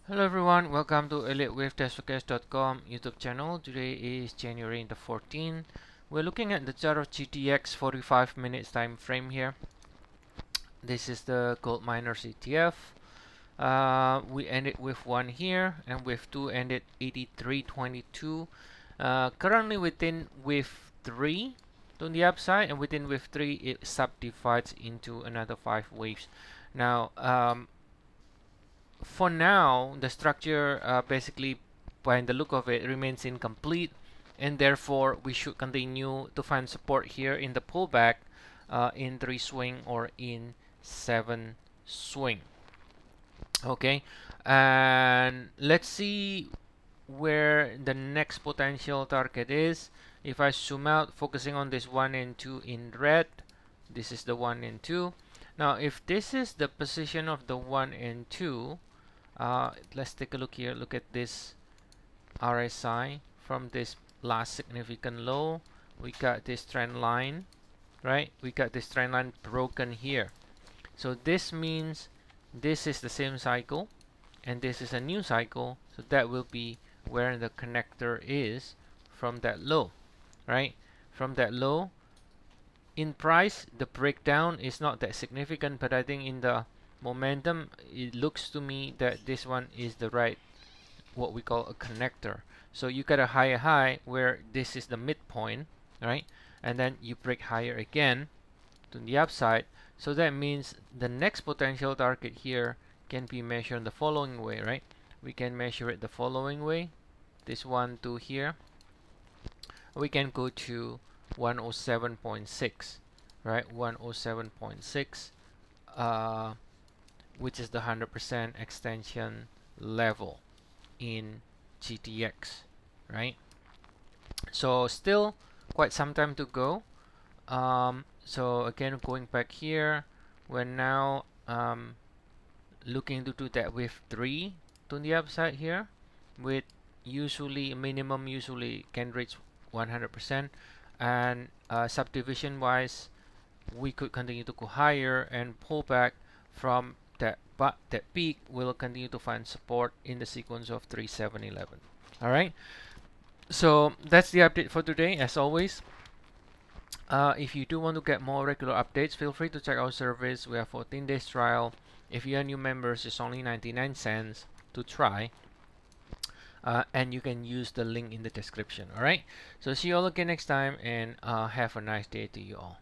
Hello everyone, welcome to Elliottwave.com YouTube channel. Today is January the 14th. We're looking at the chart of GDX 45 minutes time frame here. This is the gold miners ETF. We ended with one here, and with two ended 83.22. Currently within with three on the upside, and within with three it subdivides into another 5 waves. Now, for now, the structure basically, by the look of it, remains incomplete, and therefore we should continue to find support here in the pullback in 3 swing or in 7 swing. Okay, and let's see where the next potential target is. If I zoom out, focusing on this 1 and 2 in red, this is the 1 and 2. Now, if this is the position of the 1 and 2, let's take a look here. Look at this RSI from this last significant low. We got this trend line, right? We got this trend line broken here. So this means this is the same cycle, and this is a new cycle. So that will be where the connector is from that low, right? From that low. In price, the breakdown is not that significant, but I think in the momentum, it looks to me that this one is the right, what we call a connector. So you got a higher high where this is the midpoint, right? And then you break higher again to the upside. So that means the next potential target here can be measured the following way, right? We can measure it the following way. This one to here. We can go to 107.6, right? 107.6, which is the 100% extension level in GDX, right? So still quite some time to go. So again, going back here, we're now looking to do that with 3 to the upside here, with usually minimum usually can reach 100%, and subdivision wise we could continue to go higher and pull back from that, but that peak will continue to find support in the sequence of 3711. All right, so that's the update for today. As always, if you do want to get more regular updates, feel free to check our service. We have 14 days trial. If you are new members, it's only 99 cents to try. And you can use the link in the description. All right, so see you all again next time, and have a nice day to you all.